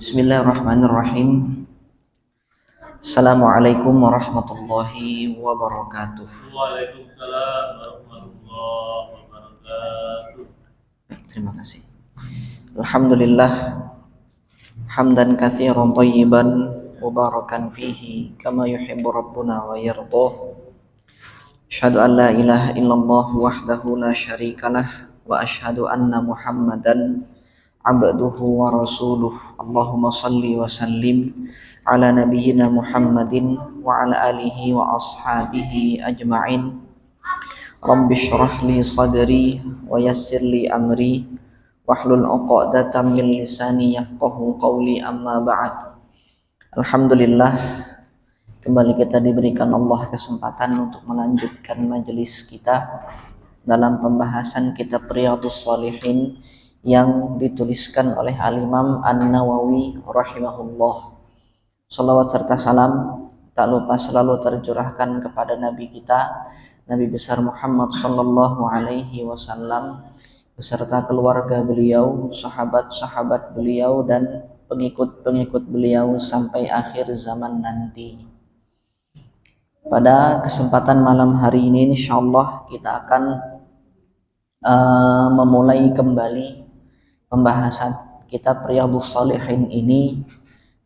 Bismillahirrahmanirrahim. Assalamualaikum warahmatullahi wabarakatuh. Waalaikumsalam warahmatullahi wabarakatuh. Terima kasih. Alhamdulillah hamdan katsiran thayyiban mubarakan fihi kama yuhibbu rabbuna wa yardah. Asyhadu an la ilaha illallah wahdahu la syarikalah wa asyhadu anna Muhammadan abduhu wa rasuluh. Allahumma salli wa sallim ala nabiyyina Muhammadin wa ala alihi wa ashabihi ajma'in. Rabbi shrah li sadri wa yassir li amri wahlul 'uqdatam min lisani yafqahu qawli, amma ba'd. Alhamdulillah, kembali kita diberikan Allah kesempatan untuk melanjutkan majelis kita dalam pembahasan kitab Riyadhus Shalihin yang dituliskan oleh Al-Imam An-Nawawi rahimahullah. Salawat serta salam tak lupa selalu tercurahkan kepada Nabi kita, Nabi besar Muhammad sallallahu alaihi wasallam, beserta keluarga beliau, sahabat-sahabat beliau, dan pengikut-pengikut beliau sampai akhir zaman nanti. Pada kesempatan malam hari ini insyaallah kita akan memulai kembali pembahasan kitab Riyadhus Shalihin ini,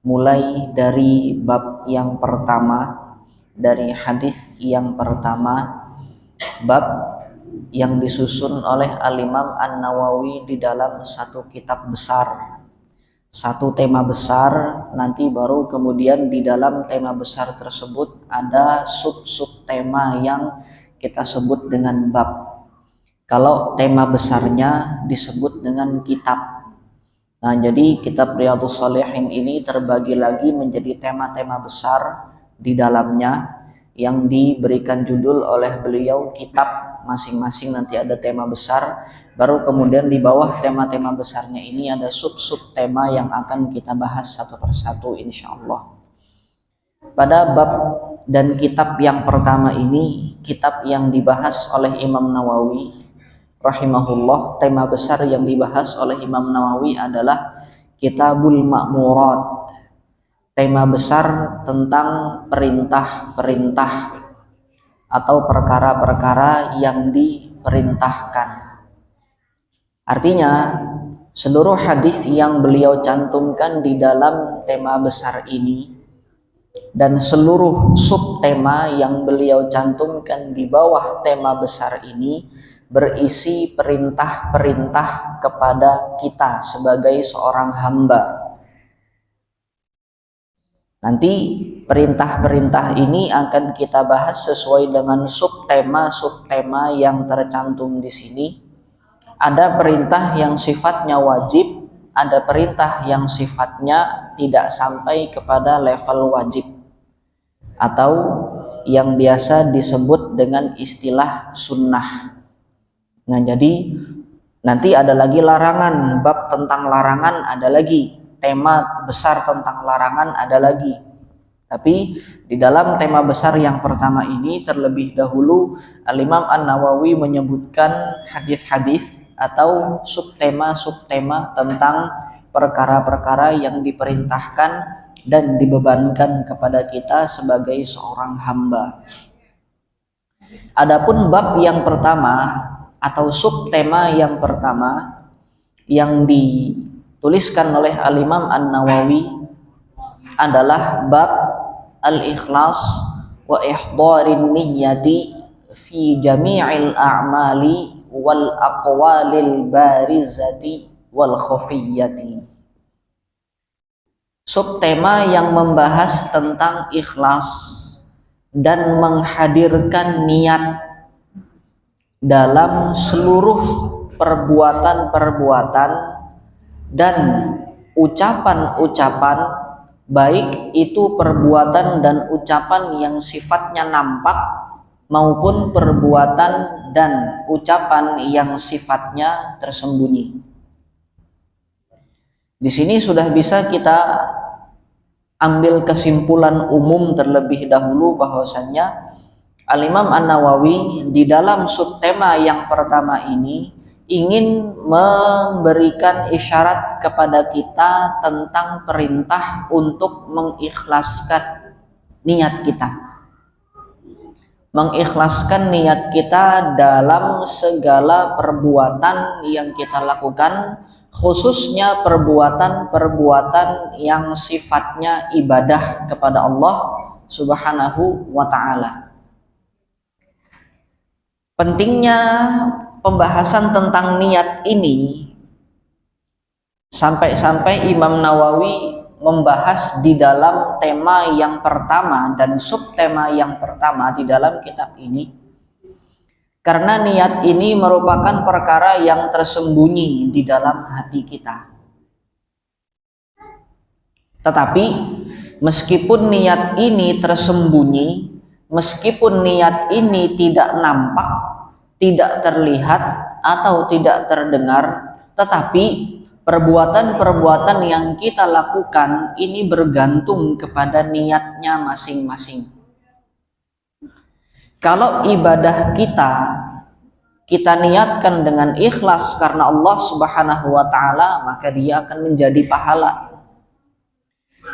mulai dari bab yang pertama, dari hadis yang pertama, bab yang disusun oleh Al-Imam An-Nawawi di dalam satu kitab besar, satu tema besar. Nanti baru kemudian di dalam tema besar tersebut ada sub-sub tema yang kita sebut dengan bab. Kalau tema besarnya disebut dengan kitab. Nah, jadi kitab Riyadhus Shalihin ini terbagi lagi menjadi tema-tema besar di dalamnya yang diberikan judul oleh beliau kitab. Masing-masing nanti ada tema besar, baru kemudian di bawah tema-tema besarnya ini ada sub-sub tema yang akan kita bahas satu persatu insyaallah. Pada bab dan kitab yang pertama ini, kitab yang dibahas oleh Imam Nawawi rahimahullah, tema besar yang dibahas oleh Imam Nawawi adalah Kitabul Ma'murat. Tema besar tentang perintah-perintah atau perkara-perkara yang diperintahkan. Artinya, seluruh hadis yang beliau cantumkan di dalam tema besar ini dan seluruh subtema yang beliau cantumkan di bawah tema besar ini berisi perintah-perintah kepada kita sebagai seorang hamba. Nanti perintah-perintah ini akan kita bahas sesuai dengan subtema-subtema yang tercantum di sini. Ada perintah yang sifatnya wajib, ada perintah yang sifatnya tidak sampai kepada level wajib, atau yang biasa disebut dengan istilah sunnah. Nah, jadi nanti ada lagi larangan, bab tentang larangan ada lagi, tema besar tentang larangan ada lagi. Tapi di dalam tema besar yang pertama ini terlebih dahulu Al-Imam An-Nawawi menyebutkan hadis-hadis atau subtema-subtema tentang perkara-perkara yang diperintahkan dan dibebankan kepada kita sebagai seorang hamba. Adapun bab yang pertama atau subtema yang pertama yang dituliskan oleh Al-Imam An-Nawawi adalah bab al-ikhlas wa ihdarin niyyati fi jami'il a'mali wal aqwalil barizati wal khafiyyati. Subtema yang membahas tentang ikhlas dan menghadirkan niat dalam seluruh perbuatan-perbuatan dan ucapan-ucapan, baik itu perbuatan dan ucapan yang sifatnya nampak maupun perbuatan dan ucapan yang sifatnya tersembunyi. Di sini sudah bisa kita ambil kesimpulan umum terlebih dahulu bahwasannya Al-Imam An-Nawawi di dalam subtema yang pertama ini ingin memberikan isyarat kepada kita tentang perintah untuk mengikhlaskan niat kita. Mengikhlaskan niat kita dalam segala perbuatan yang kita lakukan, khususnya perbuatan-perbuatan yang sifatnya ibadah kepada Allah Subhanahu wa ta'ala. Pentingnya pembahasan tentang niat ini sampai-sampai Imam Nawawi membahas di dalam tema yang pertama dan subtema yang pertama di dalam kitab ini, karena niat ini merupakan perkara yang tersembunyi di dalam hati kita. Tetapi meskipun niat ini tersembunyi, meskipun niat ini tidak nampak, tidak terlihat atau tidak terdengar, tetapi perbuatan-perbuatan yang kita lakukan ini bergantung kepada niatnya masing-masing. Kalau ibadah kita niatkan dengan ikhlas karena Allah Subhanahu wa ta'ala, maka dia akan menjadi pahala.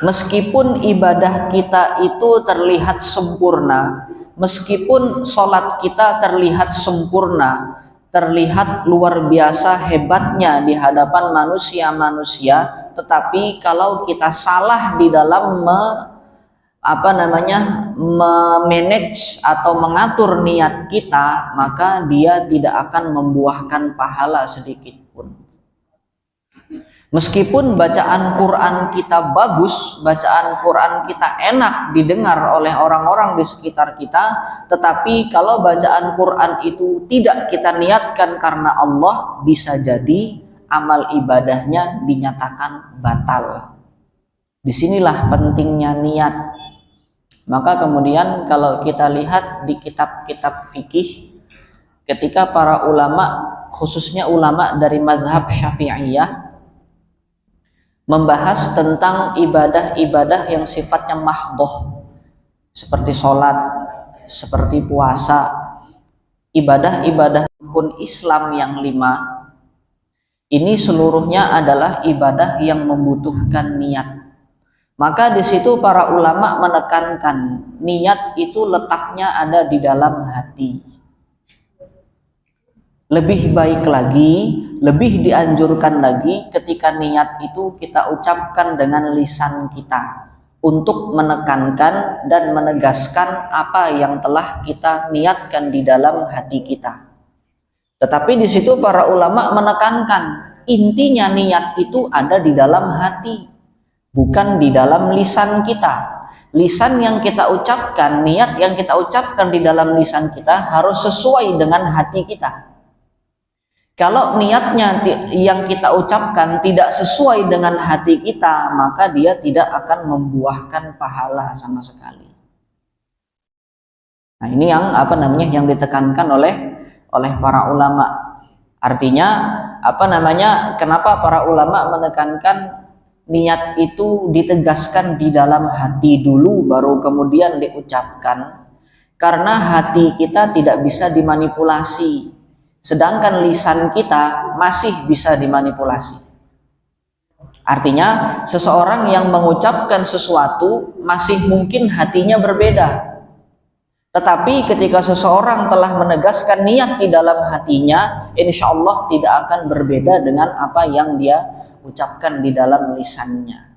Meskipun ibadah kita itu terlihat sempurna, meskipun sholat kita terlihat sempurna, terlihat luar biasa hebatnya di hadapan manusia-manusia, tetapi kalau kita salah di dalam memanage atau mengatur niat kita, maka dia tidak akan membuahkan pahala sedikit pun. Meskipun bacaan Quran kita bagus, bacaan Quran kita enak didengar oleh orang-orang di sekitar kita, tetapi kalau bacaan Quran itu tidak kita niatkan karena Allah, bisa jadi amal ibadahnya dinyatakan batal. Disinilah pentingnya niat. Maka kemudian kalau kita lihat di kitab-kitab fikih, ketika para ulama, khususnya ulama dari mazhab Syafi'iyah, membahas tentang ibadah-ibadah yang sifatnya mahdhoh, seperti sholat, seperti puasa, ibadah-ibadah rukun Islam yang 5, ini seluruhnya adalah ibadah yang membutuhkan niat. Maka di situ para ulama menekankan niat itu letaknya ada di dalam hati. Lebih baik lagi, lebih dianjurkan lagi ketika niat itu kita ucapkan dengan lisan kita untuk menekankan dan menegaskan apa yang telah kita niatkan di dalam hati kita. Tetapi di situ para ulama menekankan intinya niat itu ada di dalam hati, bukan di dalam lisan kita. Lisan yang kita ucapkan, niat yang kita ucapkan di dalam lisan kita harus sesuai dengan hati kita. Kalau niatnya yang kita ucapkan tidak sesuai dengan hati kita, maka dia tidak akan membuahkan pahala sama sekali. Nah, ini yang ditekankan oleh para ulama. Artinya kenapa para ulama menekankan niat itu ditegaskan di dalam hati dulu baru kemudian diucapkan? Karena hati kita tidak bisa dimanipulasi, sedangkan lisan kita masih bisa dimanipulasi. Artinya seseorang yang mengucapkan sesuatu masih mungkin hatinya berbeda, tetapi ketika seseorang telah menegaskan niat di dalam hatinya, insya Allah tidak akan berbeda dengan apa yang dia ucapkan di dalam lisannya.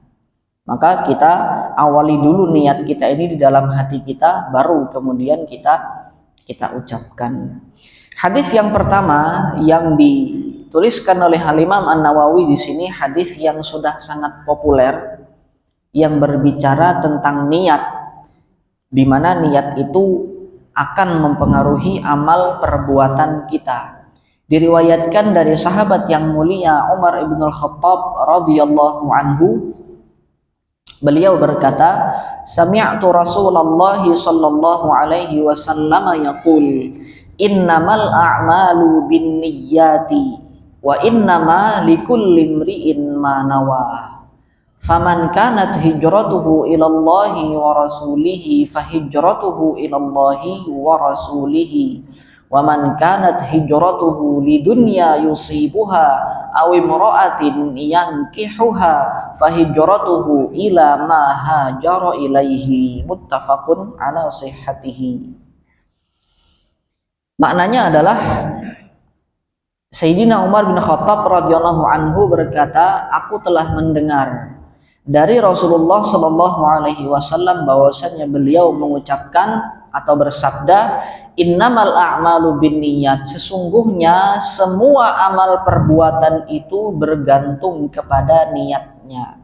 Maka kita awali dulu niat kita ini di dalam hati kita, baru kemudian kita ucapkan. Hadis yang pertama yang dituliskan oleh Imam An-Nawawi di sini, hadis yang sudah sangat populer, yang berbicara tentang niat, di mana niat itu akan mempengaruhi amal perbuatan kita. Diriwayatkan dari sahabat yang mulia Umar ibn al-Khattab radhiyallahu anhu, beliau berkata, sami'tu Rasulullah sallallahu alaihi wasallam yaqul, innamal a'malu binniyati wa innama likulli imri'in ma nawa. Faman kanat hijratuhu ilallahi wa rasulihi fahijratuhu ilallahi wa rasulihi wa man kanat hijratuhu lidunya yusibuha aw imra'atin yankihuha fa hijratuhu ila ma hajara ilaihi, muttafaqun ala sihhatihi. Maknanya adalah Sayyidina Umar bin Khattab radhiyallahu anhu berkata, aku telah mendengar dari Rasulullah Shallallahu Alaihi Wasallam bahwasanya beliau mengucapkan atau bersabda, innamal a'malu binniyat, sesungguhnya semua amal perbuatan itu bergantung kepada niatnya.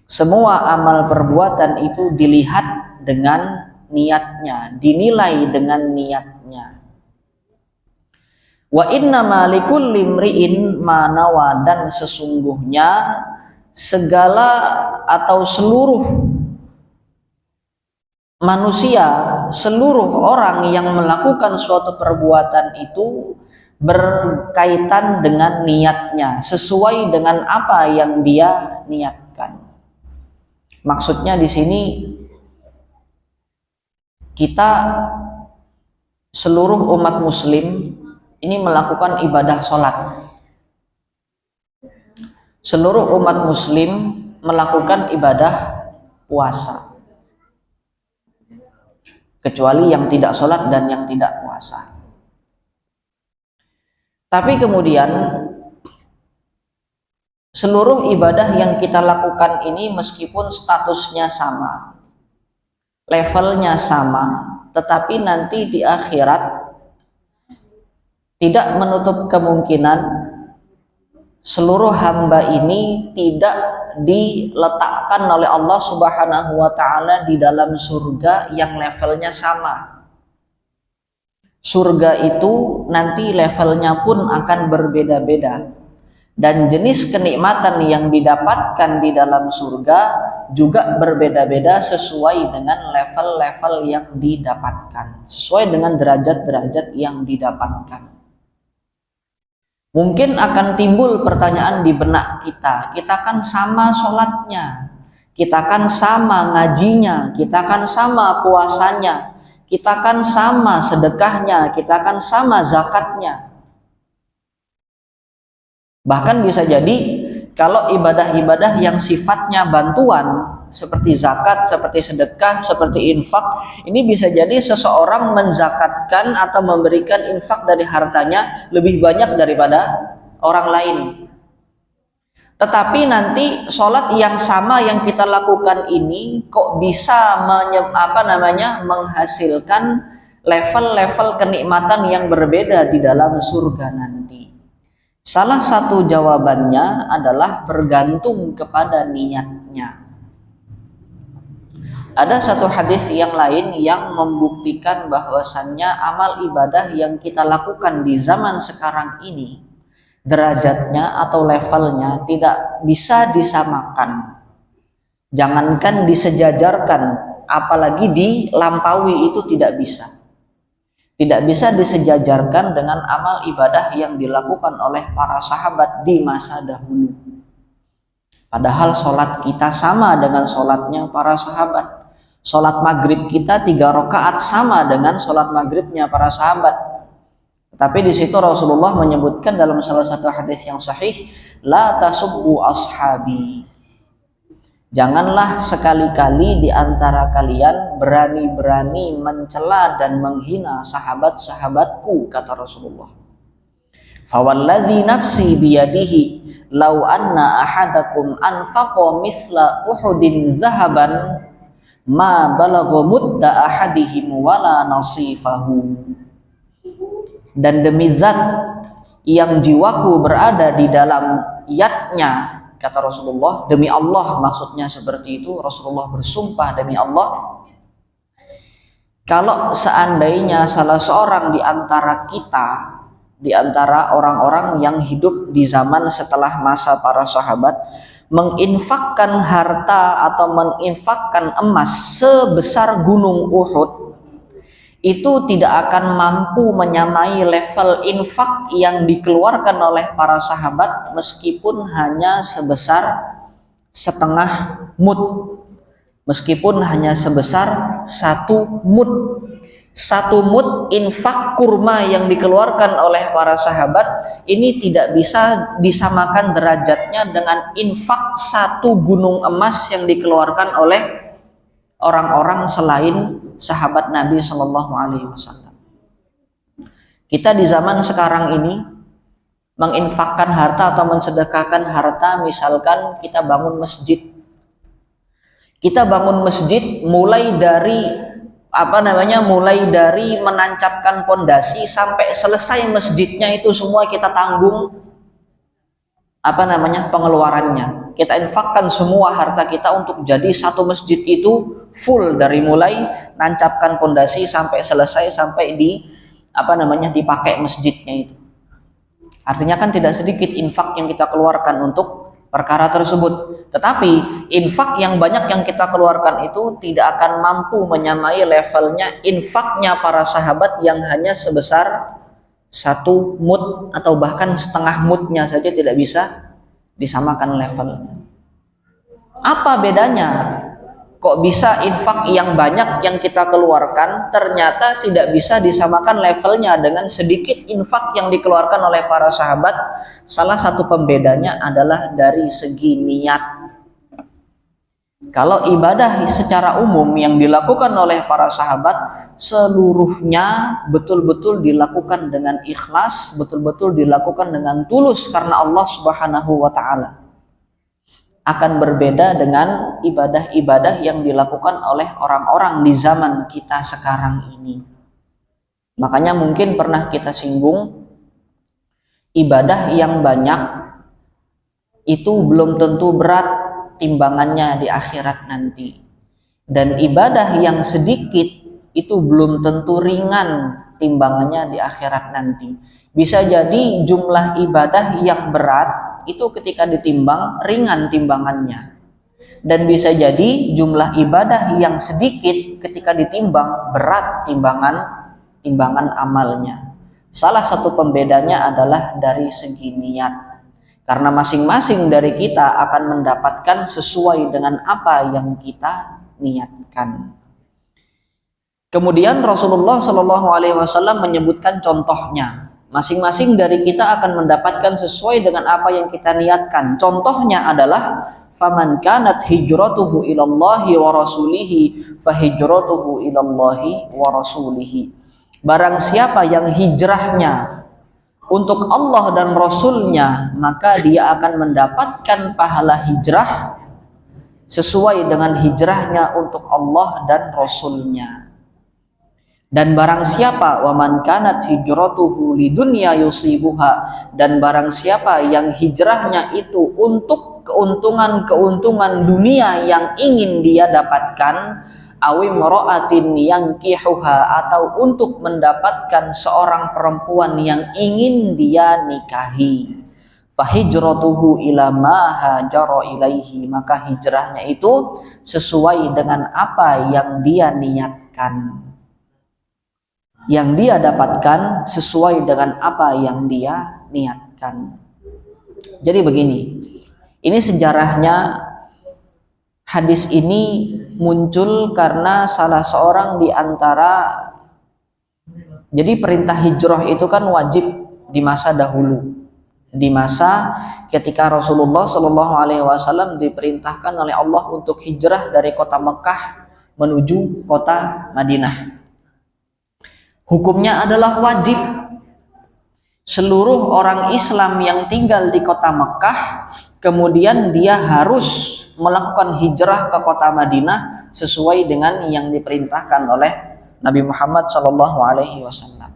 Semua amal perbuatan itu dilihat dengan niatnya, dinilai dengan niatnya. Wa innama likulli imri'in ma nawa, dan sesungguhnya segala atau seluruh manusia, seluruh orang yang melakukan suatu perbuatan itu berkaitan dengan niatnya, sesuai dengan apa yang dia niatkan. Maksudnya di sini kita seluruh umat muslim ini melakukan ibadah sholat. Seluruh umat muslim melakukan ibadah puasa, kecuali yang tidak sholat dan yang tidak puasa. Tapi kemudian seluruh ibadah yang kita lakukan ini meskipun statusnya sama, levelnya sama, tetapi nanti di akhirat tidak menutup kemungkinan seluruh hamba ini tidak diletakkan oleh Allah Subhanahu wa Ta'ala di dalam surga yang levelnya sama. Surga itu nanti levelnya pun akan berbeda-beda, dan jenis kenikmatan yang didapatkan di dalam surga juga berbeda-beda sesuai dengan level-level yang didapatkan, sesuai dengan derajat-derajat yang didapatkan. Mungkin akan timbul pertanyaan di benak kita kan sama sholatnya, kita kan sama ngajinya, kita kan sama puasanya, kita kan sama sedekahnya, kita kan sama zakatnya. Bahkan bisa jadi kalau ibadah-ibadah yang sifatnya bantuan seperti zakat, seperti sedekah, seperti infak, ini bisa jadi seseorang menzakatkan atau memberikan infak dari hartanya lebih banyak daripada orang lain. Tetapi nanti sholat yang sama yang kita lakukan ini kok bisa menghasilkan level-level kenikmatan yang berbeda di dalam surga nanti. Salah satu jawabannya adalah bergantung kepada niatnya. Ada satu hadis yang lain yang membuktikan bahwasannya amal ibadah yang kita lakukan di zaman sekarang ini derajatnya atau levelnya tidak bisa disamakan. Jangankan disejajarkan, apalagi dilampaui itu tidak bisa. Tidak bisa disejajarkan dengan amal ibadah yang dilakukan oleh para sahabat di masa dahulu. Padahal sholat kita sama dengan sholatnya para sahabat. Sholat maghrib kita 3 rakaat sama dengan sholat maghribnya para sahabat. Tapi di situ Rasulullah menyebutkan dalam salah satu hadis yang sahih, la tasubbu ashabi. Janganlah sekali-kali di antara kalian berani-berani mencela dan menghina sahabat-sahabatku, kata Rasulullah. Fawallazi nafsi biyadihi law anna ahadakum anfaqa misla Uhudin zahaban ma balagha mudda ahadihim wala nasifahu. Dan demi zat yang jiwaku berada di dalam yadnya, kata Rasulullah, demi Allah, maksudnya seperti itu. Rasulullah bersumpah demi Allah, kalau seandainya salah seorang di antara kita, di antara orang-orang yang hidup di zaman setelah masa para sahabat, menginfakkan harta atau menginfakkan emas sebesar gunung Uhud, itu tidak akan mampu menyamai level infak yang dikeluarkan oleh para sahabat meskipun hanya sebesar setengah mud meskipun hanya sebesar 1 mud. 1 mud infak kurma yang dikeluarkan oleh para sahabat ini tidak bisa disamakan derajatnya dengan infak 1 gunung emas yang dikeluarkan oleh orang-orang selain sahabat Nabi Shallallahu Alaihi Wasallam. Kita di zaman sekarang ini menginfakkan harta atau mensedekahkan harta, misalkan kita bangun masjid. Kita bangun masjid mulai dari mulai dari menancapkan pondasi sampai selesai masjidnya itu semua kita tanggung pengeluarannya. Kita infakkan semua harta kita untuk jadi satu masjid itu full, dari mulai nancapkan pondasi sampai selesai, sampai dipakai masjidnya itu. Artinya kan tidak sedikit infak yang kita keluarkan untuk perkara tersebut. Tetapi infak yang banyak yang kita keluarkan itu tidak akan mampu menyamai levelnya infaknya para sahabat yang hanya sebesar 1 mud atau bahkan setengah mudnya saja tidak bisa disamakan levelnya. Apa bedanya? Kok bisa infak yang banyak yang kita keluarkan ternyata tidak bisa disamakan levelnya dengan sedikit infak yang dikeluarkan oleh para sahabat? Salah satu pembedanya adalah dari segi niat. Kalau ibadah secara umum yang dilakukan oleh para sahabat, seluruhnya betul-betul dilakukan dengan ikhlas, betul-betul dilakukan dengan tulus karena Allah Subhanahu wa Ta'ala. Akan berbeda dengan ibadah-ibadah yang dilakukan oleh orang-orang di zaman kita sekarang ini. Makanya mungkin pernah kita singgung, ibadah yang banyak itu belum tentu berat timbangannya di akhirat nanti, dan ibadah yang sedikit itu belum tentu ringan timbangannya di akhirat nanti. Bisa jadi jumlah ibadah yang berat itu ketika ditimbang ringan timbangannya, dan bisa jadi jumlah ibadah yang sedikit ketika ditimbang berat timbangan amalnya. Salah satu pembedanya adalah dari segi niat, karena masing-masing dari kita akan mendapatkan sesuai dengan apa yang kita niatkan. Kemudian Rasulullah Shallallahu Alaihi Wasallam menyebutkan contohnya. Masing-masing dari kita akan mendapatkan sesuai dengan apa yang kita niatkan. Contohnya adalah faman kanat hijratuhu ilallahi wa rasulihi fahijratuhu ilallahi wa rasulihi. Barang siapa yang hijrahnya untuk Allah dan Rasulnya, maka dia akan mendapatkan pahala hijrah sesuai dengan hijrahnya untuk Allah dan Rasulnya. Dan barang siapa waman kanat hijratuhu lidunya yusibuha, dan barang siapa yang hijrahnya itu untuk keuntungan dunia yang ingin dia dapatkan, awim ra'atin yankihuha, atau untuk mendapatkan seorang perempuan yang ingin dia nikahi, fahijratuhu ila ma hajara ilaihi, maka hijrahnya itu sesuai dengan apa yang dia niatkan, yang dia dapatkan sesuai dengan apa yang dia niatkan. Jadi begini, ini sejarahnya. Hadis ini muncul karena salah seorang di antara, jadi perintah hijrah itu kan wajib di masa dahulu, di masa ketika Rasulullah Shallallahu Alaihi Wasallam diperintahkan oleh Allah untuk hijrah dari kota Mekah menuju kota Madinah. Hukumnya adalah wajib. Seluruh orang Islam yang tinggal di kota Mekah, kemudian dia harus melakukan hijrah ke kota Madinah sesuai dengan yang diperintahkan oleh Nabi Muhammad Shallallahu Alaihi Wasallam.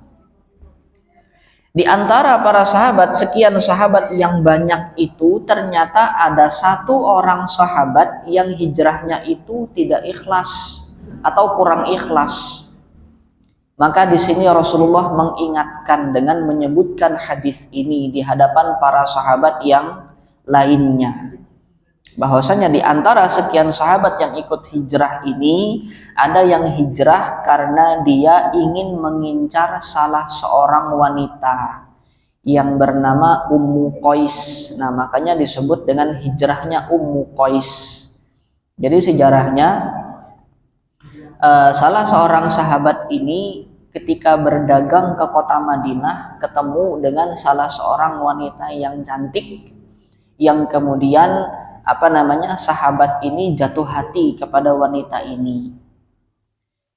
Di antara para sahabat, sekian sahabat yang banyak itu, ternyata ada 1 orang sahabat yang hijrahnya itu tidak ikhlas atau kurang ikhlas. Maka di sini Rasulullah mengingatkan dengan menyebutkan hadis ini di hadapan para sahabat yang lainnya, bahwasanya di antara sekian sahabat yang ikut hijrah ini, ada yang hijrah karena dia ingin mengincar salah seorang wanita yang bernama Ummu Qais. Nah, makanya disebut dengan hijrahnya Ummu Qais. Jadi sejarahnya salah seorang sahabat ini ketika berdagang ke kota Madinah ketemu dengan salah seorang wanita yang cantik, yang kemudian sahabat ini jatuh hati kepada wanita ini.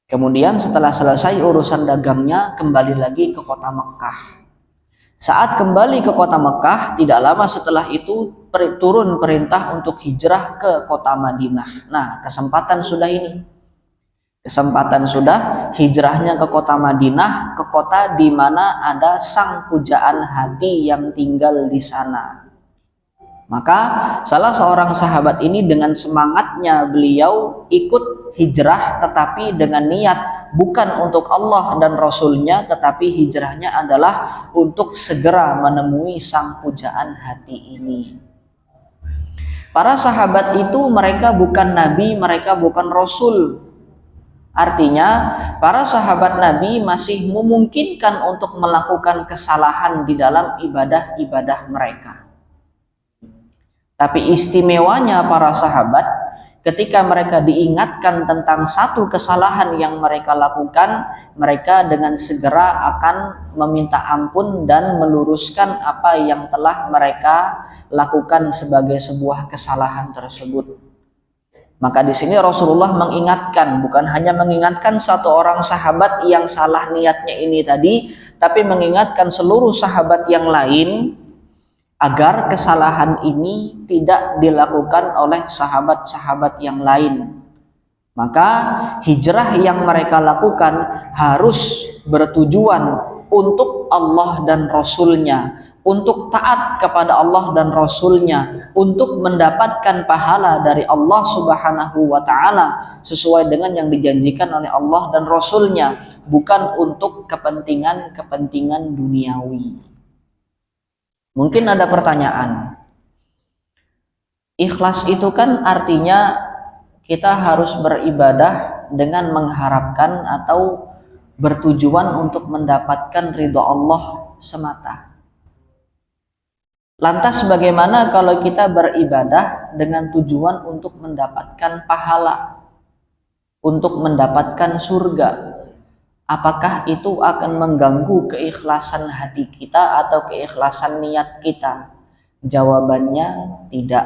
Kemudian setelah selesai urusan dagangnya, kembali lagi ke kota Mekah. Saat kembali ke kota Mekah, tidak lama setelah itu turun perintah untuk hijrah ke kota Madinah. Nah, kesempatan sudah ini. Kesempatan sudah, hijrahnya ke kota Madinah, ke kota di mana ada sang pujaan hati yang tinggal di sana. Maka salah seorang sahabat ini dengan semangatnya beliau ikut hijrah, tetapi dengan niat bukan untuk Allah dan Rasulnya, tetapi hijrahnya adalah untuk segera menemui sang pujaan hati ini. Para sahabat itu mereka bukan nabi, mereka bukan rasul. Artinya para sahabat Nabi masih memungkinkan untuk melakukan kesalahan di dalam ibadah-ibadah mereka. Tapi istimewanya para sahabat, ketika mereka diingatkan tentang satu kesalahan yang mereka lakukan, mereka dengan segera akan meminta ampun dan meluruskan apa yang telah mereka lakukan sebagai sebuah kesalahan tersebut. Maka di sini Rasulullah mengingatkan, bukan hanya mengingatkan satu orang sahabat yang salah niatnya ini tadi, tapi mengingatkan seluruh sahabat yang lain agar kesalahan ini tidak dilakukan oleh sahabat-sahabat yang lain. Maka hijrah yang mereka lakukan harus bertujuan untuk Allah dan Rasulnya, untuk taat kepada Allah dan Rasulnya, untuk mendapatkan pahala dari Allah Subhanahu wa Ta'ala sesuai dengan yang dijanjikan oleh Allah dan Rasulnya, bukan untuk kepentingan-kepentingan duniawi. Mungkin ada pertanyaan, ikhlas itu kan artinya kita harus beribadah dengan mengharapkan atau bertujuan untuk mendapatkan ridho Allah semata. Lantas bagaimana kalau kita beribadah dengan tujuan untuk mendapatkan pahala, untuk mendapatkan surga? Apakah itu akan mengganggu keikhlasan hati kita atau keikhlasan niat kita? Jawabannya tidak.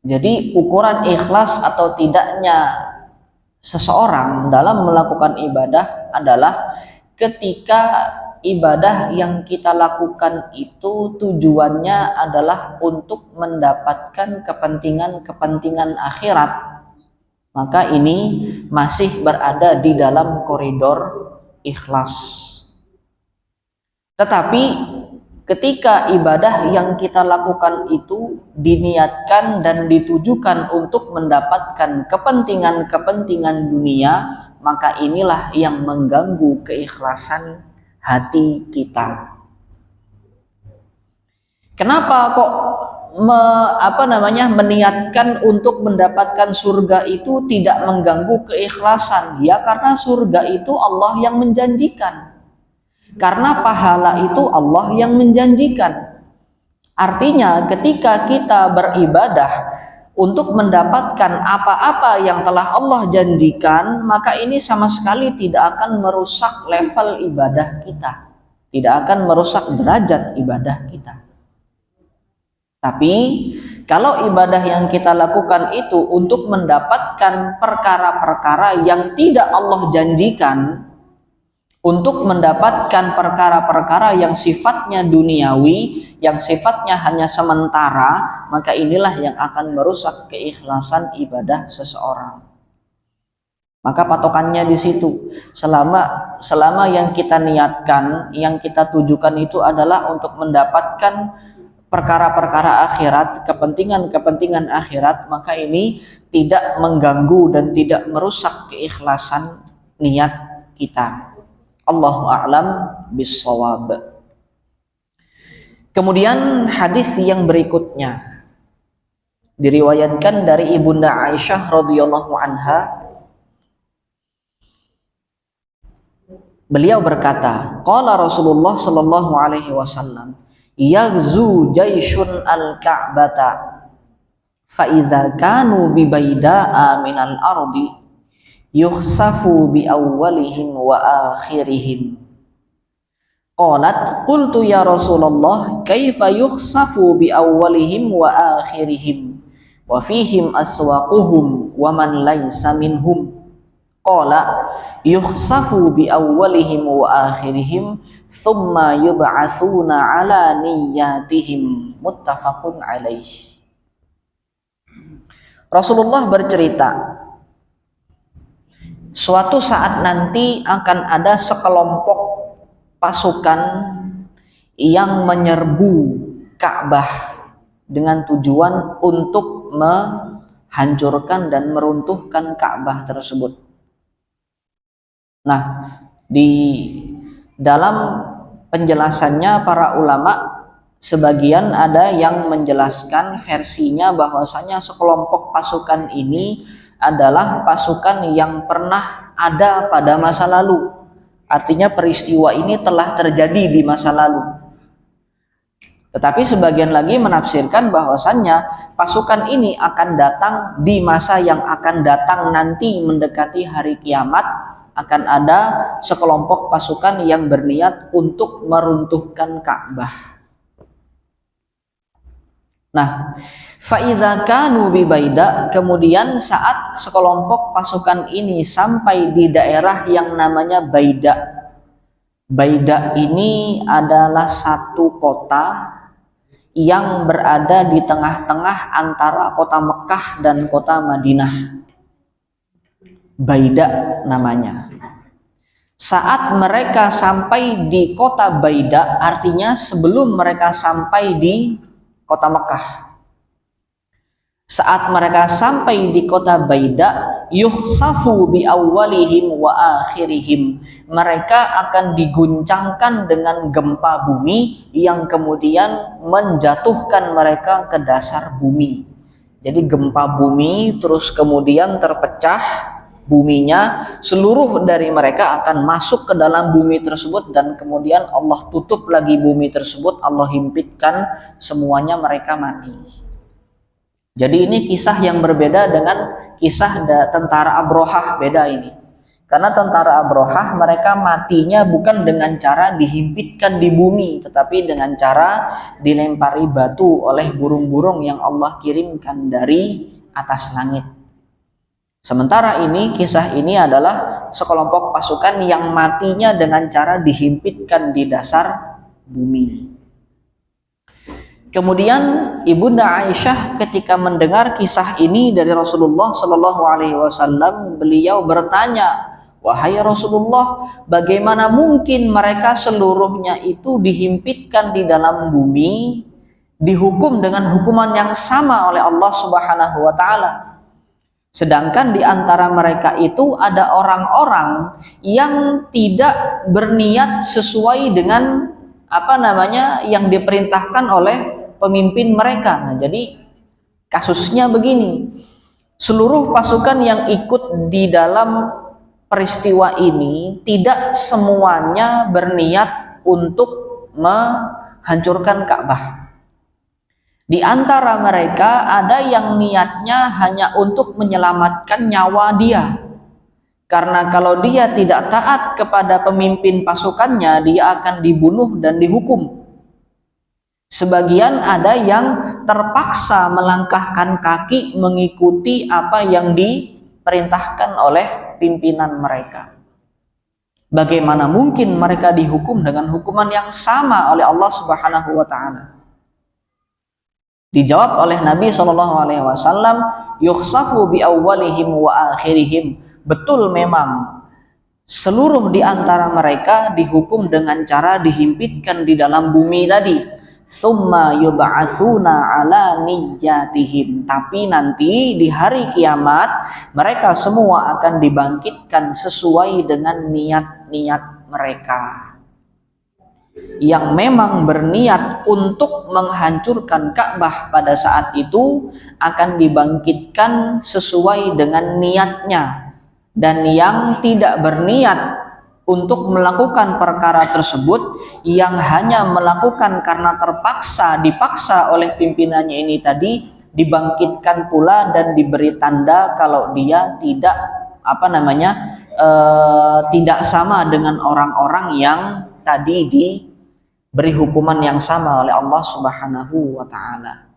Jadi ukuran ikhlas atau tidaknya seseorang dalam melakukan ibadah adalah ketika ibadah yang kita lakukan itu tujuannya adalah untuk mendapatkan kepentingan akhirat, maka ini masih berada di dalam koridor ikhlas. Tetapi ketika ibadah yang kita lakukan itu diniatkan dan ditujukan untuk mendapatkan kepentingan dunia, maka inilah yang mengganggu keikhlasan hati kita. Kenapa kok meniatkan untuk mendapatkan surga itu tidak mengganggu keikhlasan? Ya karena surga itu Allah yang menjanjikan, karena pahala itu Allah yang menjanjikan. Artinya ketika kita beribadah untuk mendapatkan apa-apa yang telah Allah janjikan, maka ini sama sekali tidak akan merusak level ibadah kita, tidak akan merusak derajat ibadah kita. Tapi kalau ibadah yang kita lakukan itu untuk mendapatkan perkara-perkara yang tidak Allah janjikan, untuk mendapatkan perkara-perkara yang sifatnya duniawi, yang sifatnya hanya sementara, maka inilah yang akan merusak keikhlasan ibadah seseorang. Maka patokannya di situ, selama yang kita niatkan, yang kita tujukan itu adalah untuk mendapatkan perkara-perkara akhirat, kepentingan akhirat, maka ini tidak mengganggu dan tidak merusak keikhlasan niat kita. Allahu a'lam bis-shawab. Kemudian hadis yang berikutnya diriwayatkan dari Ibunda Aisyah radhiyallahu anha. Beliau berkata, qala Rasulullah sallallahu alaihi wasallam, yaghzu jaisyun al-Ka'bata fa idza kanu bi baida'a minal ardi yukhsafu bi awwalihim wa akhirihim. Qalat qultu ya Rasulullah kaifa yukhsafu bi awwalihim wa akhirihim wa fihim aswaquhum wa man laysa minhum. Qala yukhsafu bi awwalihim wa akhirihim thumma yub'atsuna ala niyyatihim. Muttafaqun alaih. Rasulullah bercerita, suatu saat nanti akan ada sekelompok pasukan yang menyerbu Ka'bah dengan tujuan untuk menghancurkan dan meruntuhkan Ka'bah tersebut. Nah, di dalam penjelasannya para ulama sebagian ada yang menjelaskan versinya bahwasanya sekelompok pasukan ini adalah pasukan yang pernah ada pada masa lalu. Artinya peristiwa ini telah terjadi di masa lalu. Tetapi sebagian lagi menafsirkan bahwasannya pasukan ini akan datang di masa yang akan datang nanti mendekati hari kiamat. Akan ada sekelompok pasukan yang berniat untuk meruntuhkan Ka'bah. Nah, fa'idza kanu bi baida, kemudian saat sekelompok pasukan ini sampai di daerah yang namanya Baida. Baida ini adalah satu kota yang berada di tengah-tengah antara kota Mekah dan kota Madinah. Baida namanya. Saat mereka sampai di kota Baida, artinya sebelum mereka sampai di kota Mekah. Saat mereka sampai di kota Baida, yukhsafu bi awwalihim wa akhirihim. Mereka akan diguncangkan dengan gempa bumi yang kemudian menjatuhkan mereka ke dasar bumi. Jadi gempa bumi terus kemudian terpecah buminya, seluruh dari mereka akan masuk ke dalam bumi tersebut dan kemudian Allah tutup lagi bumi tersebut, Allah himpitkan semuanya, mereka mati. Jadi ini kisah yang berbeda dengan kisah tentara Abrahah, beda ini. Karena tentara Abrahah mereka matinya bukan dengan cara dihimpitkan di bumi, tetapi dengan cara dilempari batu oleh burung-burung yang Allah kirimkan dari atas langit. Sementara ini, kisah ini adalah sekelompok pasukan yang matinya dengan cara dihimpitkan di dasar bumi. Kemudian Ibunda Aisyah ketika mendengar kisah ini dari Rasulullah Shallallahu Alaihi Wasallam, beliau bertanya, wahai Rasulullah, bagaimana mungkin mereka seluruhnya itu dihimpitkan di dalam bumi, dihukum dengan hukuman yang sama oleh Allah Subhanahu Wa Taala? Sedangkan di antara mereka itu ada orang-orang yang tidak berniat sesuai dengan yang diperintahkan oleh pemimpin mereka. Nah, jadi kasusnya begini, seluruh pasukan yang ikut di dalam peristiwa ini tidak semuanya berniat untuk menghancurkan Ka'bah. Di antara mereka ada yang niatnya hanya untuk menyelamatkan nyawa dia. Karena kalau dia tidak taat kepada pemimpin pasukannya, dia akan dibunuh dan dihukum. Sebagian ada yang terpaksa melangkahkan kaki mengikuti apa yang diperintahkan oleh pimpinan mereka. Bagaimana mungkin mereka dihukum dengan hukuman yang sama oleh Allah Subhanahu wa Ta'ala? Dijawab oleh Nabi SAW, yukhsafu bi awwalihim wa akhirihim. Betul memang seluruh di antara mereka dihukum dengan cara dihimpitkan di dalam bumi tadi. Tsumma yub'atsuna ala niyyatihim. Tapi nanti di hari kiamat mereka semua akan dibangkitkan sesuai dengan niat-niat mereka. Yang memang berniat untuk menghancurkan Ka'bah pada saat itu akan dibangkitkan sesuai dengan niatnya. Dan yang tidak berniat untuk melakukan perkara tersebut, yang hanya melakukan karena dipaksa oleh pimpinannya ini tadi, dibangkitkan pula dan diberi tanda kalau dia tidak tidak sama dengan orang-orang yang tadi diberi hukuman yang sama oleh Allah Subhanahu wa taala.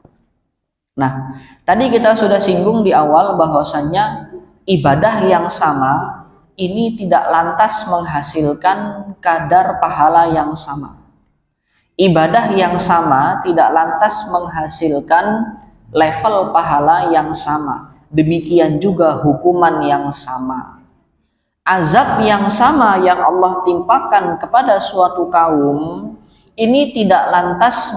Nah, tadi kita sudah singgung di awal bahwasannya ibadah yang sama ini tidak lantas menghasilkan kadar pahala yang sama. Ibadah yang sama tidak lantas menghasilkan level pahala yang sama. Demikian juga hukuman yang sama. Azab yang sama yang Allah timpakan kepada suatu kaum ini tidak lantas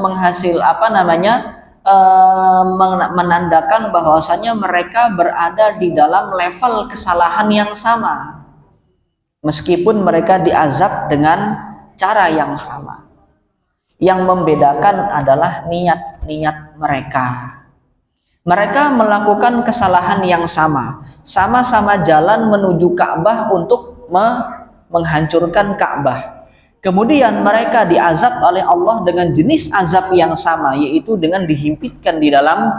menandakan bahwasanya mereka berada di dalam level kesalahan yang sama. Meskipun mereka diazab dengan cara yang sama. Yang membedakan adalah niat-niat mereka. Mereka melakukan kesalahan yang sama. Sama-sama jalan menuju Ka'bah untuk menghancurkan Ka'bah. Kemudian mereka diazab oleh Allah dengan jenis azab yang sama, yaitu dengan dihimpitkan di dalam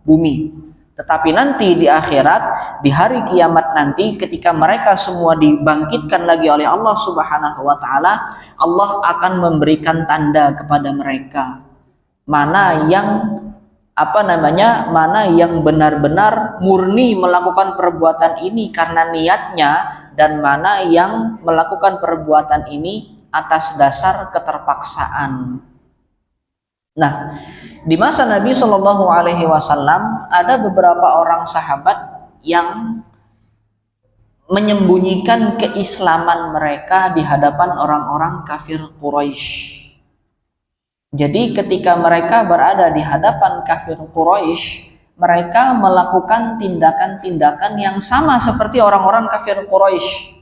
bumi. Tetapi nanti di akhirat, di hari kiamat nanti, ketika mereka semua dibangkitkan lagi oleh Allah Subhanahu wa taala, Allah akan memberikan tanda kepada mereka mana yang benar-benar murni melakukan perbuatan ini karena niatnya, dan mana yang melakukan perbuatan ini atas dasar keterpaksaan. Nah, di masa Nabi Shallallahu Alaihi Wasallam ada beberapa orang sahabat yang menyembunyikan keislaman mereka di hadapan orang-orang kafir Quraisy. Jadi ketika mereka berada di hadapan kafir Quraisy, mereka melakukan tindakan-tindakan yang sama seperti orang-orang kafir Quraisy.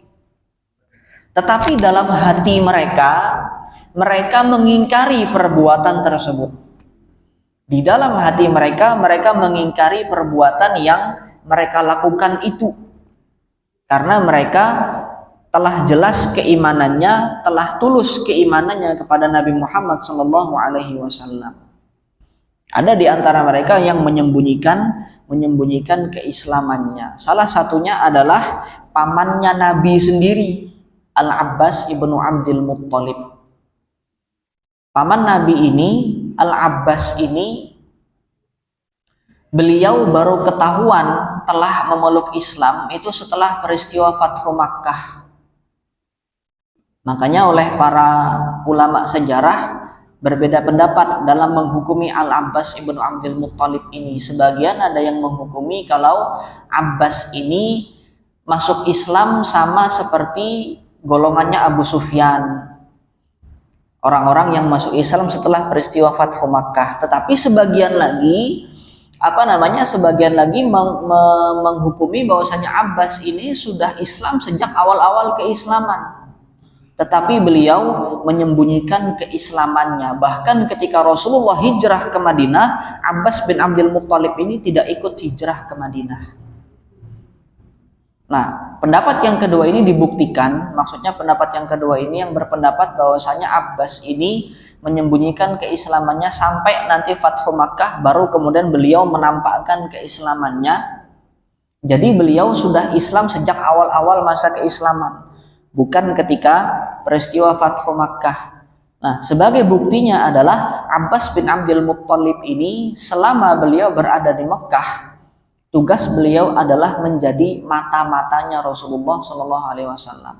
Tetapi dalam hati mereka mengingkari perbuatan tersebut. Di dalam hati mereka mengingkari perbuatan yang mereka lakukan itu. Karena mereka telah jelas keimanannya, telah tulus keimanannya kepada Nabi Muhammad SAW. Ada di antara mereka yang menyembunyikan keislamannya. Salah satunya adalah pamannya Nabi sendiri, Al-Abbas ibnu Abdul Muttalib. Paman Nabi ini, Al-Abbas ini, beliau baru ketahuan telah memeluk Islam itu setelah peristiwa Fathu Makkah. Makanya oleh para ulama sejarah berbeda pendapat dalam menghukumi Al-Abbas ibnu Abdul Muttalib ini. Sebagian ada yang menghukumi kalau Abbas ini masuk Islam sama seperti golongannya Abu Sufyan, orang-orang yang masuk Islam setelah peristiwa Fathu Makkah. Tetapi sebagian lagi menghukumi bahwasanya Abbas ini sudah Islam sejak awal-awal keislaman. Tetapi beliau menyembunyikan keislamannya. Bahkan ketika Rasulullah hijrah ke Madinah, Abbas bin Abdul Muttalib ini tidak ikut hijrah ke Madinah. Nah, pendapat yang kedua ini dibuktikan. Maksudnya pendapat yang kedua ini yang berpendapat bahwasanya Abbas ini menyembunyikan keislamannya sampai nanti Fathu Makkah, baru kemudian beliau menampakkan keislamannya. Jadi beliau sudah Islam sejak awal-awal masa keislaman, bukan ketika peristiwa Fathu Makkah. Nah, sebagai buktinya adalah Abbas bin Abdul Muttalib ini selama beliau berada di Mekah, tugas beliau adalah menjadi mata-matanya Rasulullah SAW.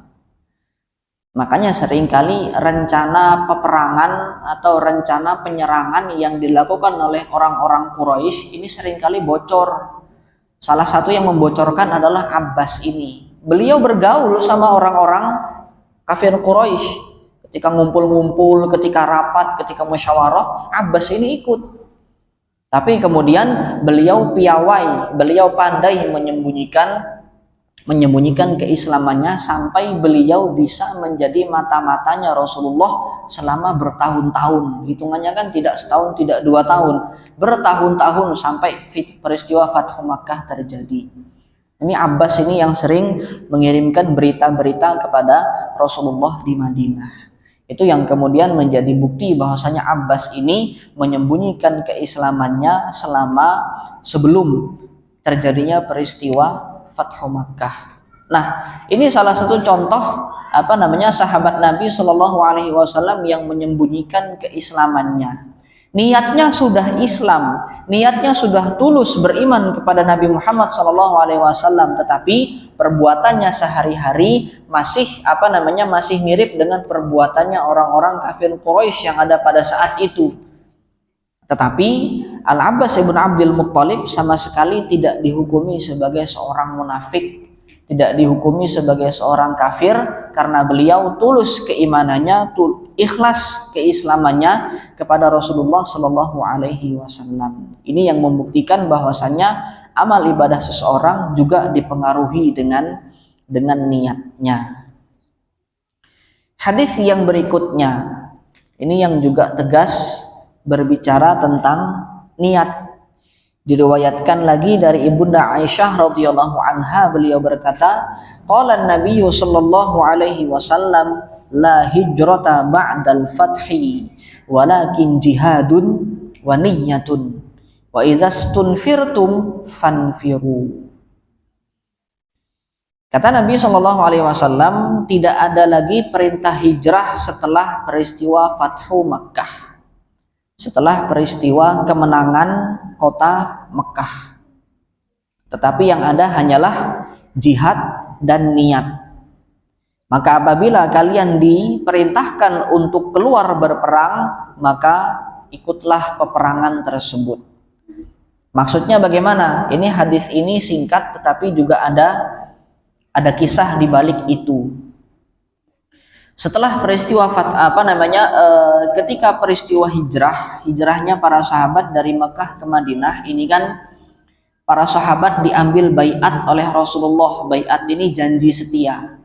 Makanya seringkali rencana peperangan atau rencana penyerangan yang dilakukan oleh orang-orang Quraisy ini seringkali bocor. Salah satu yang membocorkan adalah Abbas ini. Beliau bergaul sama orang-orang kafir Quraisy. Ketika ngumpul-ngumpul, ketika rapat, ketika musyawarah, Abbas ini ikut. Tapi kemudian beliau piawai, beliau pandai menyembunyikan keislamannya sampai beliau bisa menjadi mata-matanya Rasulullah selama bertahun-tahun. Hitungannya kan tidak setahun, tidak 2 tahun, bertahun-tahun sampai peristiwa Fathu Makkah terjadi. Ini Abbas ini yang sering mengirimkan berita-berita kepada Rasulullah di Madinah. Itu yang kemudian menjadi bukti bahwasanya Abbas ini menyembunyikan keislamannya selama sebelum terjadinya peristiwa Fathu Makkah. Nah, ini salah satu contoh sahabat Nabi Shallallahu Alaihi Wasallam yang menyembunyikan keislamannya. Niatnya sudah Islam, niatnya sudah tulus beriman kepada Nabi Muhammad Shallallahu Alaihi Wasallam, tetapi perbuatannya sehari-hari masih masih mirip dengan perbuatannya orang-orang kafir Quraisy yang ada pada saat itu. Tetapi Al-Abbas ibn Abdul Muttalib sama sekali tidak dihukumi sebagai seorang munafik, tidak dihukumi sebagai seorang kafir, karena beliau tulus keimanannya, ikhlas keislamannya kepada Rasulullah Shallallahu Alaihi Wasallam. Ini yang membuktikan bahwasannya amal ibadah seseorang juga dipengaruhi dengan niatnya. Hadis yang berikutnya ini yang juga tegas berbicara tentang niat. Diriwayatkan lagi dari Ibunda Aisyah radhiyallahu anha, beliau berkata, qala an-nabiy sallallahu alaihi wasallam la hijrata ba'dal fathi walakin jihadun wa niyyatun wa idza stunfirtum fanfiru. Kata Nabi sallallahu alaihi wasallam, tidak ada lagi perintah hijrah setelah peristiwa Fathu Makkah, setelah peristiwa kemenangan kota Mekah. Tetapi yang ada hanyalah jihad dan niat. Maka apabila kalian diperintahkan untuk keluar berperang, maka ikutlah peperangan tersebut. Maksudnya bagaimana? Ini hadis ini singkat, tetapi juga ada kisah di balik itu. Setelah peristiwa ketika peristiwa hijrahnya para sahabat dari Mekah ke Madinah, ini kan para sahabat diambil baiat oleh Rasulullah. Baiat ini janji setia.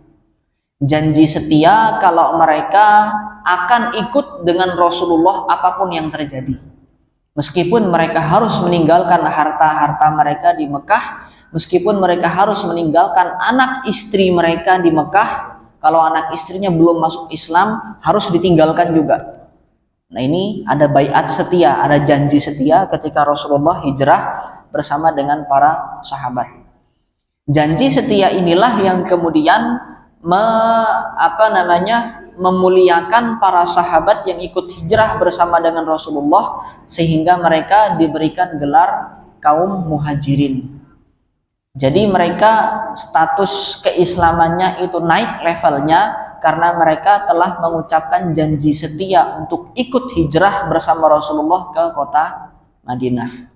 Janji setia kalau mereka akan ikut dengan Rasulullah apapun yang terjadi. Meskipun mereka harus meninggalkan harta-harta mereka di Mekah, meskipun mereka harus meninggalkan anak istri mereka di Mekah, kalau anak istrinya belum masuk Islam harus ditinggalkan juga. Nah, ini ada baiat setia, ada janji setia ketika Rasulullah hijrah bersama dengan para sahabat. Janji setia inilah yang kemudian memuliakan para sahabat yang ikut hijrah bersama dengan Rasulullah, sehingga mereka diberikan gelar kaum muhajirin. Jadi mereka status keislamannya itu naik levelnya karena mereka telah mengucapkan janji setia untuk ikut hijrah bersama Rasulullah ke kota Madinah.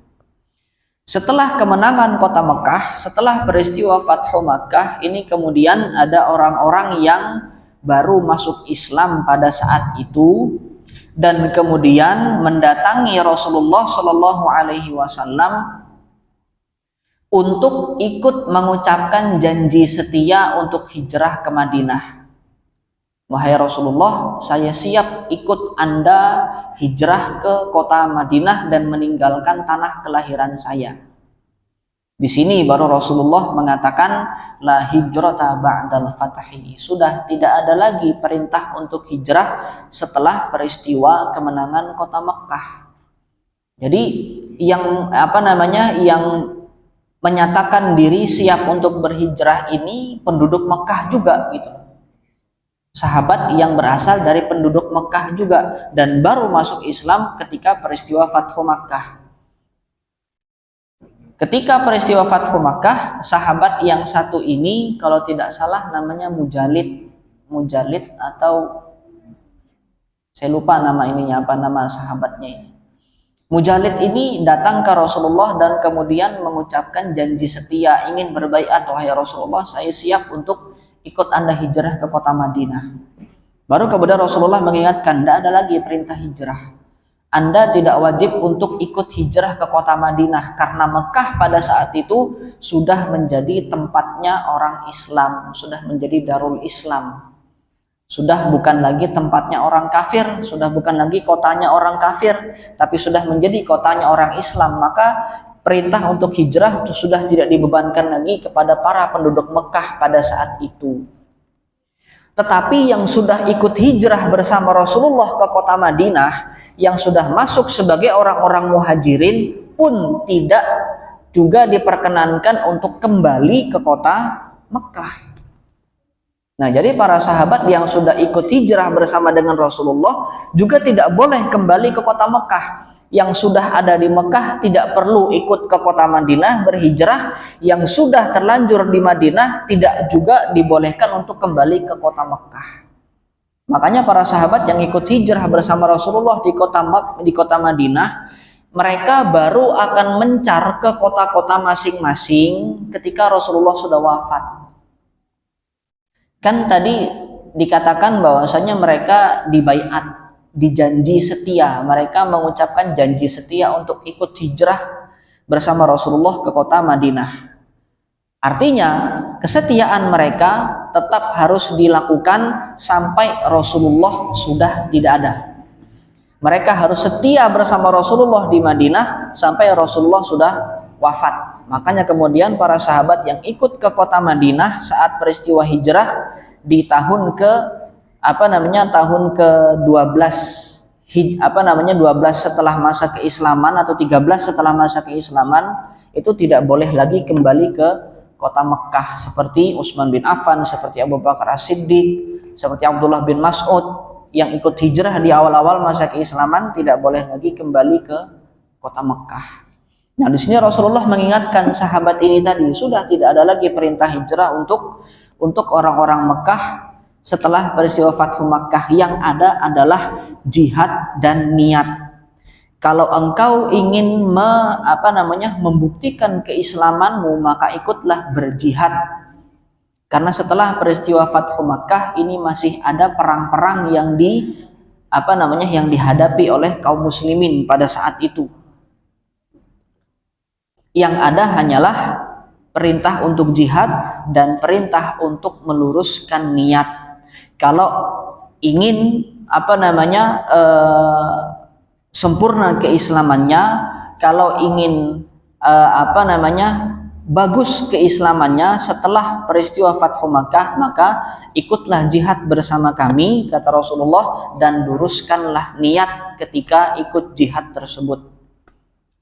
Setelah kemenangan kota Mekah, setelah peristiwa Fathu Makkah, ini kemudian ada orang-orang yang baru masuk Islam pada saat itu dan kemudian mendatangi Rasulullah Shallallahu Alaihi Wasallam untuk ikut mengucapkan janji setia untuk hijrah ke Madinah. Wahai Rasulullah, saya siap ikut Anda hijrah ke kota Madinah dan meninggalkan tanah kelahiran saya. Di sini baru Rasulullah mengatakan la hijrata ba'dal fathi. Sudah tidak ada lagi perintah untuk hijrah setelah peristiwa kemenangan kota Mekah. Jadi yang menyatakan diri siap untuk berhijrah ini penduduk Mekah juga gitu. Sahabat yang berasal dari penduduk Mekah juga dan baru masuk Islam ketika peristiwa Fathu Makkah. Ketika peristiwa Fathu Makkah, sahabat yang satu ini kalau tidak salah namanya Mujalid atau saya lupa nama sahabatnya ini. Mujalid ini datang ke Rasulullah dan kemudian mengucapkan janji setia, ingin berbaiat, wahai Rasulullah, saya siap untuk ikut Anda hijrah ke kota Madinah. Baru kemudian Rasulullah mengingatkan, tidak ada lagi perintah hijrah. Anda tidak wajib untuk ikut hijrah ke kota Madinah karena Mekah pada saat itu sudah menjadi tempatnya orang Islam, sudah menjadi Darul Islam. Sudah bukan lagi tempatnya orang kafir, sudah bukan lagi kotanya orang kafir, tapi sudah menjadi kotanya orang Islam. Maka perintah untuk hijrah itu sudah tidak dibebankan lagi kepada para penduduk Mekah pada saat itu. Tetapi yang sudah ikut hijrah bersama Rasulullah ke kota Madinah, yang sudah masuk sebagai orang-orang muhajirin pun tidak juga diperkenankan untuk kembali ke kota Mekah. Nah, jadi para sahabat yang sudah ikut hijrah bersama dengan Rasulullah juga tidak boleh kembali ke kota Mekah. Yang sudah ada di Mekah tidak perlu ikut ke kota Madinah berhijrah. Yang sudah terlanjur di Madinah tidak juga dibolehkan untuk kembali ke kota Mekah. Makanya para sahabat yang ikut hijrah bersama Rasulullah di kota Madinah, mereka baru akan mencar ke kota-kota masing-masing ketika Rasulullah sudah wafat. Kan tadi dikatakan bahwasanya mereka dibaiat, dijanji setia, mereka mengucapkan janji setia untuk ikut hijrah bersama Rasulullah ke kota Madinah. Artinya kesetiaan mereka tetap harus dilakukan sampai Rasulullah sudah tidak ada. Mereka harus setia bersama Rasulullah di Madinah sampai Rasulullah sudah wafat. Makanya kemudian para sahabat yang ikut ke kota Madinah saat peristiwa hijrah di tahun tahun ke-12 12 setelah masa keislaman atau 13 setelah masa keislaman, itu tidak boleh lagi kembali ke kota Mekah seperti Utsman bin Affan, seperti Abu Bakar As-Siddiq, seperti Abdullah bin Mas'ud yang ikut hijrah di awal-awal masa keislaman tidak boleh lagi kembali ke kota Mekah. Nah, di sini Rasulullah mengingatkan sahabat ini tadi, sudah tidak ada lagi perintah hijrah untuk orang-orang Mekah setelah peristiwa Fathu Makkah. Yang ada adalah jihad dan niat. Kalau engkau ingin membuktikan keislamanmu, maka ikutlah berjihad. Karena setelah peristiwa Fathu Makkah ini masih ada perang-perang yang yang dihadapi oleh kaum muslimin pada saat itu. Yang ada hanyalah perintah untuk jihad dan perintah untuk meluruskan niat. Kalau ingin sempurna keislamannya, kalau ingin bagus keislamannya setelah peristiwa Fathu Makkah, maka ikutlah jihad bersama kami, kata Rasulullah, dan luruskanlah niat ketika ikut jihad tersebut.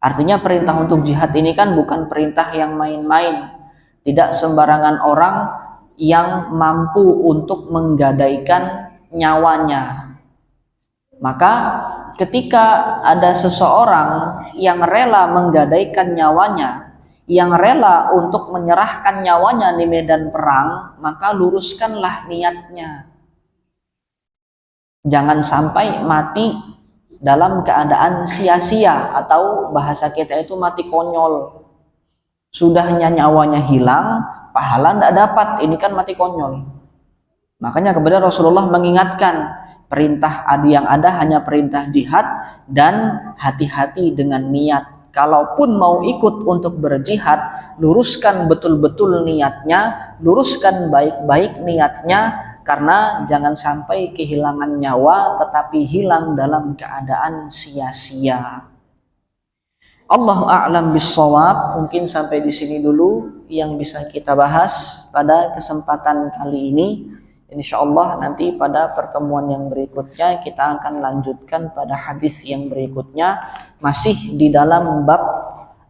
Artinya perintah untuk jihad ini kan bukan perintah yang main-main. Tidak sembarangan orang yang mampu untuk menggadaikan nyawanya. Maka ketika ada seseorang yang rela menggadaikan nyawanya, yang rela untuk menyerahkan nyawanya di medan perang, maka luruskanlah niatnya. Jangan sampai mati dalam keadaan sia-sia, atau bahasa kita itu mati konyol. Sudahnya nyawanya hilang, pahala tidak dapat, ini kan mati konyol. Makanya kemudian Rasulullah mengingatkan, perintah yang ada hanya perintah jihad, dan hati-hati dengan niat. Kalaupun mau ikut untuk berjihad, luruskan betul-betul niatnya, luruskan baik-baik niatnya, karena jangan sampai kehilangan nyawa tetapi hilang dalam keadaan sia-sia. Allahu a'lam bissawab. Mungkin sampai di sini dulu yang bisa kita bahas pada kesempatan kali ini. Insyaallah nanti pada pertemuan yang berikutnya kita akan lanjutkan pada hadis yang berikutnya, masih di dalam bab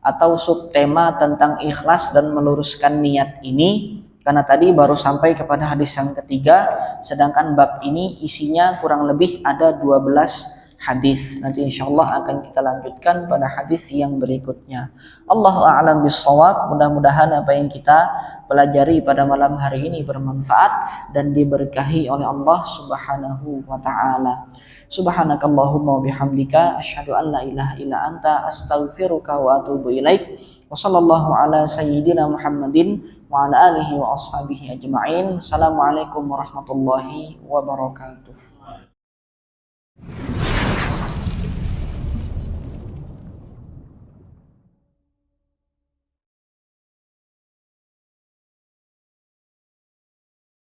atau subtema tentang ikhlas dan meluruskan niat ini. Karena tadi baru sampai kepada hadis yang ketiga, sedangkan bab ini isinya kurang lebih ada 12 hadis. Nanti insyaallah akan kita lanjutkan pada hadis yang berikutnya. Allahu a'lam bissawab. Mudah-mudahan apa yang kita pelajari pada malam hari ini bermanfaat dan diberkahi oleh Allah Subhanahu wa taala. Subhanakallahumma wabihamdika asyhadu an la ilaha illa anta astaghfiruka wa atubu ilaik. Wa sallallahu ala sayyidina Muhammadin wa ala alihi wa ashabihi ajma'in. Assalamualaikum warahmatullahi wabarakatuh.